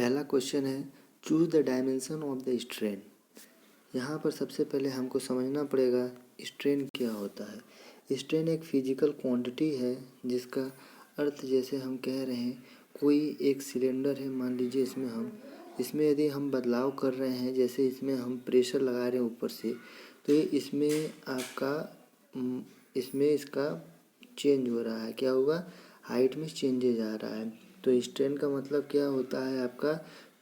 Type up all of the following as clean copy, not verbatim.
पहला क्वेश्चन है choose the dimension of the strain. यहाँ पर सबसे पहले हमको समझना पड़ेगा स्ट्रेन क्या होता है। स्ट्रेन एक फिजिकल क्वांटिटी है जिसका अर्थ जैसे हम कह रहे हैं कोई एक सिलेंडर है, मान लीजिए इसमें यदि हम बदलाव कर रहे हैं, जैसे इसमें हम प्रेशर लगा रहे हैं ऊपर से, तो ये इसमें इसका चेंज हो रहा है। क्या होगा? हाइट में चेंजेज आ रहा है। तो स्ट्रेन का मतलब क्या होता है आपका?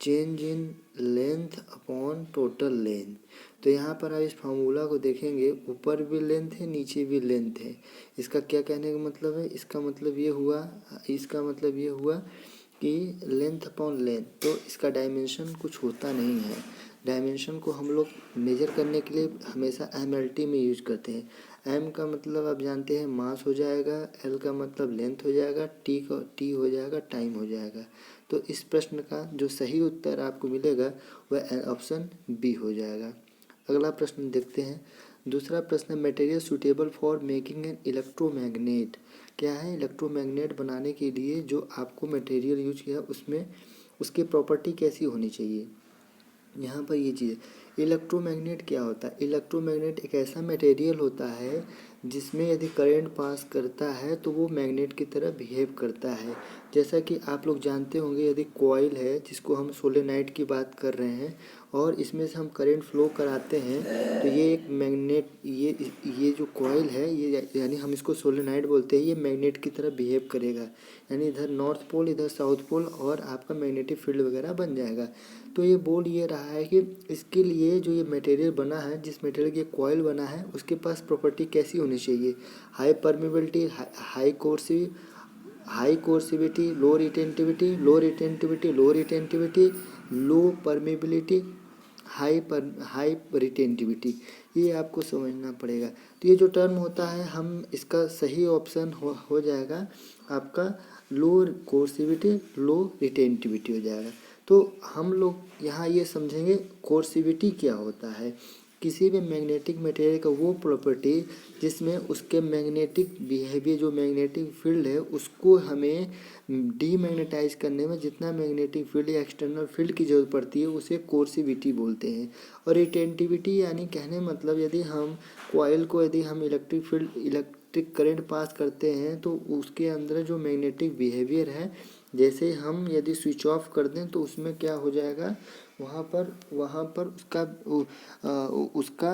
Change in length upon total length. तो यहाँ पर आप इस फार्मूला को देखेंगे, ऊपर भी लेंथ है नीचे भी लेंथ है। इसका क्या कहने का मतलब है? इसका मतलब ये हुआ कि लेंथ अपॉन लेंथ। तो इसका डायमेंशन कुछ होता नहीं है। डायमेंशन को हम लोग मेजर करने के लिए हमेशा MLT में यूज करते हैं। M का मतलब आप जानते हैं मास हो जाएगा, L का मतलब लेंथ हो जाएगा, T हो जाएगा टाइम हो जाएगा। तो इस प्रश्न का जो सही उत्तर आपको मिलेगा वह ऑप्शन बी हो जाएगा। अगला प्रश्न देखते हैं। दूसरा प्रश्न, material suitable for making an electromagnet. क्या है? इलेक्ट्रोमैग्नेट बनाने के लिए जो आपको मटेरियल यूज किया उसमें उसकी प्रॉपर्टी कैसी होनी चाहिए। यहाँ पर ये चीज़, इलेक्ट्रोमैग्नेट क्या होता है? इलेक्ट्रोमैग्नेट एक ऐसा मटेरियल होता है जिसमें यदि करंट पास करता है तो वो मैग्नेट की तरह बिहेव करता है। जैसा कि आप लोग जानते होंगे, यदि कॉइल है जिसको हम सोलेनाइड की बात कर रहे हैं और इसमें से हम करंट फ्लो कराते हैं, तो ये एक मैग्नेट, ये जो कॉइल है ये, यानी हम इसको सोलेनाइड बोलते हैं, ये मैग्नेट की तरह बिहेव करेगा। यानी इधर नॉर्थ पोल इधर साउथ पोल और आपका मैग्नेटिक फील्ड वगैरह बन जाएगा। तो ये बोल ये रहा है कि इसके लिए जो ये मटेरियल बना है, जिस मटेरियल की कॉइल बना है, उसके पास प्रॉपर्टी कैसी होनी चाहिए? High permeability, high coercivity, low retentivity, low permeability, high retentivity. ये आपको समझना पड़ेगा। तो ये जो टर्म होता है, हम इसका सही ऑप्शन हो जाएगा आपका लो कोर्सिविटी, लो रिटेंटिविटी हो जाएगा। तो हम लोग यहाँ ये समझेंगे कोर्सिविटी क्या होता है। किसी भी मैग्नेटिक मटेरियल का वो प्रॉपर्टी जिसमें उसके मैग्नेटिक बिहेवियर, जो मैग्नेटिक फील्ड है, उसको हमें डीमैग्नेटाइज करने में जितना मैग्नेटिक फील्ड या एक्सटर्नल फील्ड की जरूरत पड़ती है उसे कोर्सिविटी बोलते हैं। और रिटेंटिविटी यानी कहने मतलब यदि हम कॉइल को यदि हम इलेक्ट्रिक करंट पास करते हैं तो उसके अंदर जो मैग्नेटिक बिहेवियर है, जैसे हम यदि स्विच ऑफ कर दें तो उसमें क्या हो जाएगा, वहाँ पर उसका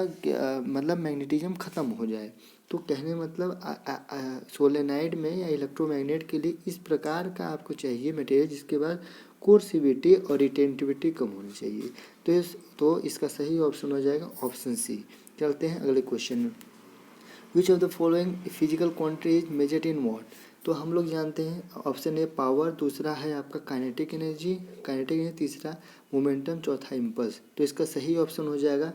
मतलब मैग्नेटिज्म ख़त्म हो जाए। तो कहने मतलब सोलेनाइड में या इलेक्ट्रोमैग्नेट के लिए इस प्रकार का आपको चाहिए मटेरियल जिसके बाद कोर्सिविटी और रिटेंटिविटी कम होनी चाहिए। तो इसका सही ऑप्शन हो जाएगा ऑप्शन सी। चलते हैं अगले क्वेश्चन में। Which of the following physical quantity is measured in what. तो हम लोग जानते हैं ऑप्शन ए पावर, दूसरा है आपका काइनेटिक एनर्जी, तीसरा मोमेंटम, चौथा इम्पल्स। तो इसका सही ऑप्शन हो जाएगा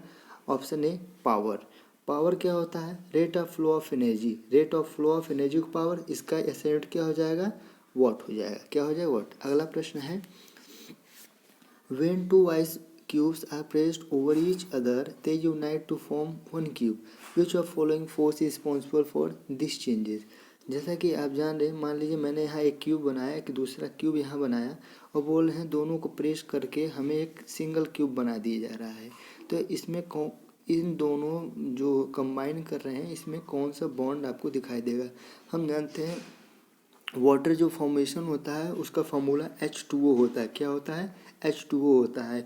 ऑप्शन ए पावर। पावर क्या होता है? Rate of flow of energy. Rate of flow of energy को पावर, इसका एसएनएट क्या हो जाएगा? वॉट हो जाएगा। क्या हो जाएगा? वॉट। अगला प्रश्न है, when two ice cubes are pressed over each other they unite to form one cube. Which of following force is responsible for this changes? जैसा कि आप जान रहे हैं, मान लीजिए मैंने यहाँ एक क्यूब बनाया कि दूसरा क्यूब यहाँ बनाया और बोल रहे हैं दोनों को प्रेस करके हमें एक सिंगल क्यूब बना दिया जा रहा है। तो इसमें इन दोनों जो कंबाइन कर रहे हैं इसमें कौन सा बॉन्ड आपको दिखाई देगा? हम जानते हैं वाटर जो फॉर्मेशन होता है उसका फॉर्मूला H2O होता है। क्या होता है? H2O होता है।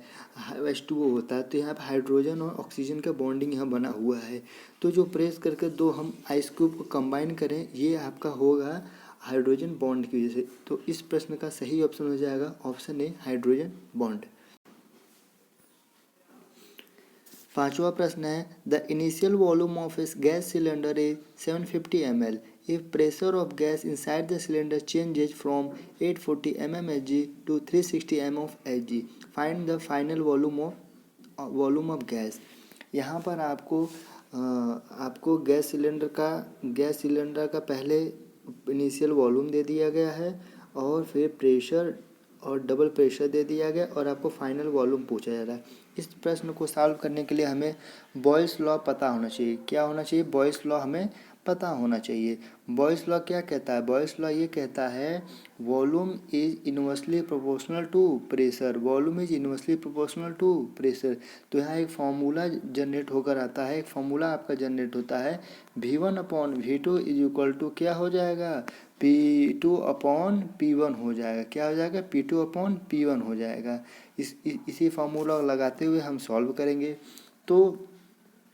H2O होता है। तो यहाँ पर हाइड्रोजन और ऑक्सीजन का बॉन्डिंग यहाँ बना हुआ है। तो जो प्रेस करके दो हम आइस क्यूब को कंबाइन करें, ये आपका होगा हाइड्रोजन बॉन्ड की वजह से। तो इस प्रश्न का सही ऑप्शन हो जाएगा ऑप्शन ए हाइड्रोजन बॉन्ड। पांचवा प्रश्न है, the initial volume of A gas cylinder is 750 ml. If pressure of gas inside the cylinder changes from 840 mmHg to 360 mmHg, find the final volume of gas. यहाँ पर आपको gas cylinder का पहले initial volume दे दिया गया है और फिर प्रेशर और डबल प्रेशर दे दिया गया और आपको फाइनल वॉल्यूम पूछा जा रहा है। इस प्रश्न को सॉल्व करने के लिए हमें बॉयल्स लॉ पता होना चाहिए। क्या होना चाहिए? बॉयल्स लॉ हमें पता होना चाहिए। बॉयस लॉ क्या कहता है? बॉयस लॉ ये कहता है volume is inversely proportional to pressure, volume is inversely proportional to pressure. तो यहाँ एक फार्मूला जनरेट होकर आता है, एक फार्मूला आपका जनरेट होता है V1/V2 इज इक्वल टू क्या हो जाएगा? P2/P1 हो जाएगा। क्या हो जाएगा? P2/P1 हो जाएगा। इसी फार्मूला लगाते हुए हम सॉल्व करेंगे। तो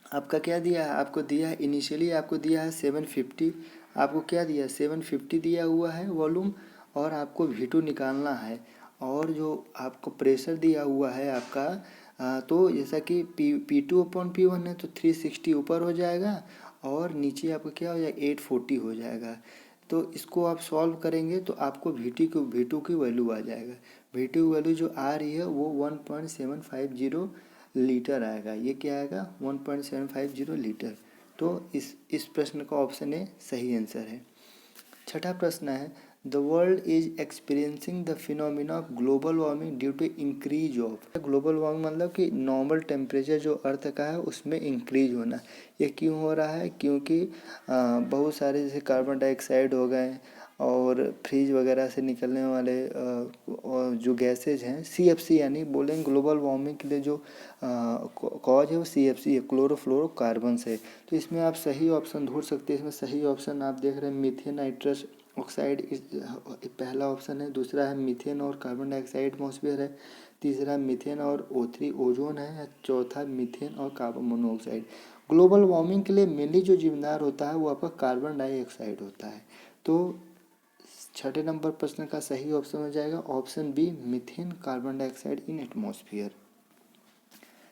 आपका क्या दिया है? आपको दिया है इनिशियली आपको दिया है 750, आपको क्या दिया है? 750 दिया हुआ है वॉल्यूम, और आपको V2 निकालना है। और जो आपको प्रेशर दिया हुआ है आपका तो जैसा कि P2/P1 है तो 360 ऊपर हो जाएगा, और नीचे आपको क्या हो जाएगा? 840 हो जाएगा। तो इसको आप सॉल्व करेंगे तो आपको V2 की वैल्यू आ जाएगा। V2 की वैल्यू जो आ रही है वो 1.750 लीटर आएगा। ये क्या आएगा? 1.750 लीटर। तो इस प्रश्न का ऑप्शन ए सही आंसर है। छठा प्रश्न है the world is experiencing the phenomena of global warming due to increase of. Global warming मतलब कि नॉर्मल टेम्परेचर जो अर्थ का है उसमें इंक्रीज होना। ये क्यों हो रहा है? क्योंकि बहुत सारे जैसे कार्बन डाइऑक्साइड हो गए और फ्रिज वगैरह से निकलने वाले और जो गैसेज हैं CFC, यानी बोलेंगे ग्लोबल वार्मिंग के लिए जो कॉज है वो CFC है, क्लोरोफ्लोरोकार्बन से। तो इसमें आप सही ऑप्शन ढूंढ सकते हैं। इसमें सही ऑप्शन आप देख रहे हैं मीथेन नाइट्रस ऑक्साइड पहला ऑप्शन है, दूसरा है मीथेन और कार्बन डाइऑक्साइड एटमॉस्फेयर है, तीसरा मीथेन और O3 ओजोन है, चौथा मीथेन और कार्बन मोनोऑक्साइड। ग्लोबल वार्मिंग के लिए मेनली जो जिम्मेदार होता है वो आपका कार्बन डाइऑक्साइड होता है। तो छठे नंबर प्रश्न का सही ऑप्शन हो जाएगा option B, methane carbon dioxide in atmosphere.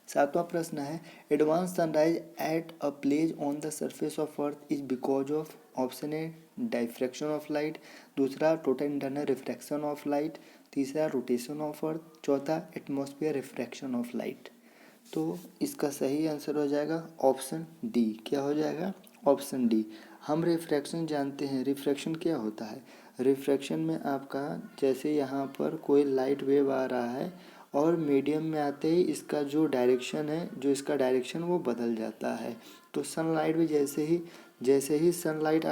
सातवां प्रश्न है advance sunrise at a place on the surface of earth is because of. Option A diffraction of light, दूसरा total internal refraction of light, तीसरा rotation of earth, चौथा atmosphere refraction of light. तो इसका सही answer हो जाएगा option D. क्या हो जाएगा? Option D. हम रिफ्रैक्शन जानते हैं, रिफ्रैक्शन क्या होता है? रिफ्रैक्शन में आपका जैसे यहाँ पर कोई लाइट वेव आ रहा है और मीडियम में आते ही इसका जो डायरेक्शन है, जो इसका डायरेक्शन वो बदल जाता है। तो सनलाइट भी जैसे ही सनलाइट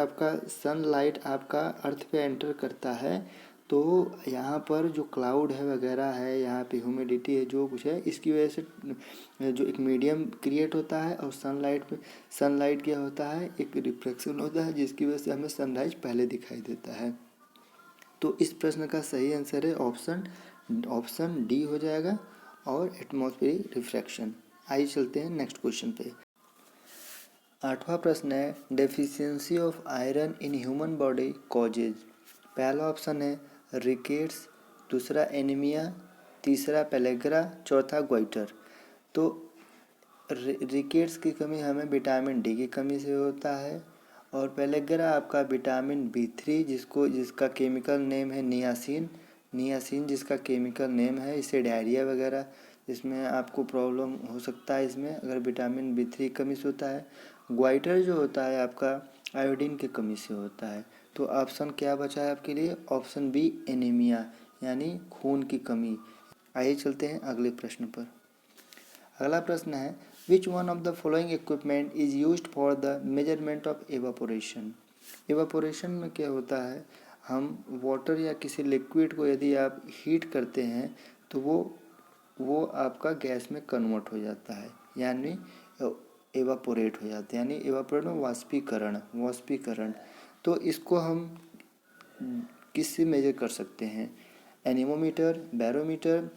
आपका अर्थ पे एंटर करता है तो यहाँ पर जो क्लाउड है वगैरह है, यहाँ पे ह्यूमिडिटी है, जो कुछ है, इसकी वजह से जो एक मीडियम क्रिएट होता है और सनलाइट क्या होता है? एक रिफ्लेक्शन होता है जिसकी वजह से हमें सनराइज पहले दिखाई देता है। तो इस प्रश्न का सही आंसर है ऑप्शन डी हो जाएगा और एटमॉस्फेरिक रिफ्रैक्शन। आइए चलते हैं नेक्स्ट क्वेश्चन पे। आठवां प्रश्न है deficiency of iron in human body causes. पहला ऑप्शन है रिकेट्स, दूसरा एनीमिया, तीसरा पेलेग्रा, चौथा गोइटर। तो रिकेट्स की कमी हमें विटामिन डी की कमी से होता है, और पेलेग्रा आपका विटामिन B3 जिसका केमिकल नेम है नियासिन जिसका केमिकल नेम है। इससे डायरिया वगैरह इसमें आपको प्रॉब्लम हो सकता है इसमें अगर विटामिन B3 की कमी से होता है। ग्वाइटर जो होता है आपका आयोडीन की कमी से होता है। तो ऑप्शन क्या बचा है आपके लिए? ऑप्शन बी एनीमिया, यानी खून की कमी। आइए चलते हैं अगले प्रश्न पर। अगला प्रश्न है which one of the following equipment is used for the measurement of evaporation. Evaporation में क्या होता है? हम वाटर या किसी लिक्विड को यदि आप हीट करते हैं तो वो आपका गैस में कन्वर्ट हो जाता है, यानी एवापोरेट हो जाता है, यानी एवापोरेट में वाष्पीकरण। तो इसको हम किससे मेजर कर सकते हैं? एनीमोमीटर, बैरोमीटर,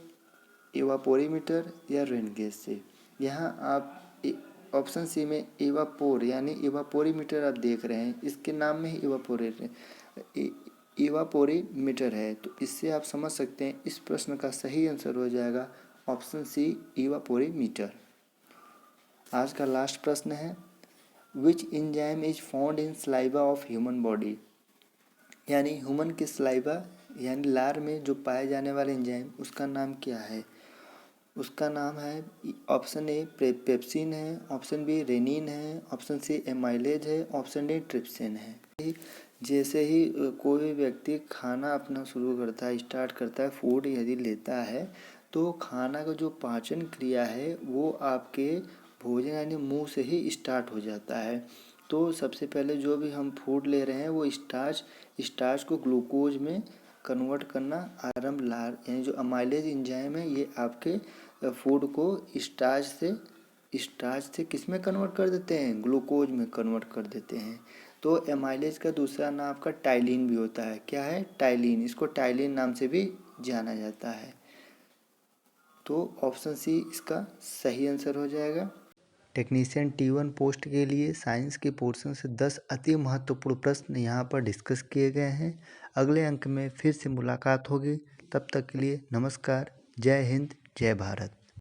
एवापोरीमीटर या रेन गेज से। यहाँ आप ऑप्शन सी में एवापोर यानी एवापोरीमीटर आप देख रहे हैं, इसके नाम में ही एवापोरीमीटर है। तो इससे आप समझ सकते हैं इस प्रश्न का सही आंसर हो जाएगा ऑप्शन सी एवापोरीमीटर। आज का लास्ट प्रश्न है which enzyme is found in saliva of human body. यानी ह्यूमन के सलाइवा यानी लार में जो पाए जाने वाले एंजाइम उसका नाम क्या है? उसका नाम है ऑप्शन ए पेप्सिन है, ऑप्शन बी रेनिन है, ऑप्शन सी एमाइलेज है, ऑप्शन डी ट्रिप्सिन है। जैसे ही कोई व्यक्ति खाना अपना शुरू करता है, स्टार्ट करता है, फूड यदि लेता है तो खाना का जो पाचन क्रिया है वो आपके भोजन यानी मुंह से ही स्टार्ट हो जाता है। तो सबसे पहले जो भी हम फूड ले रहे हैं वो स्टार्च को ग्लूकोज में कन्वर्ट करना आरंभ ला, यानी जो अमाइलेज एंजाइम है ये आपके फूड को स्टार्च से किस में कन्वर्ट कर देते हैं, ग्लूकोज में कन्वर्ट कर देते हैं। तो एमाइलेज का दूसरा नाम आपका टाइलिन भी होता है। क्या है, टाइलिन। इसको टाइलिन नाम से भी जाना जाता है। तो ऑप्शन सी इसका सही आंसर हो जाएगा। टेक्नीशियन T1 पोस्ट के लिए साइंस के पोर्शन से 10 अति महत्वपूर्ण प्रश्न यहाँ पर डिस्कस किए गए हैं। अगले अंक में फिर से मुलाकात होगी। तब तक के लिए नमस्कार। जय हिंद, जय भारत।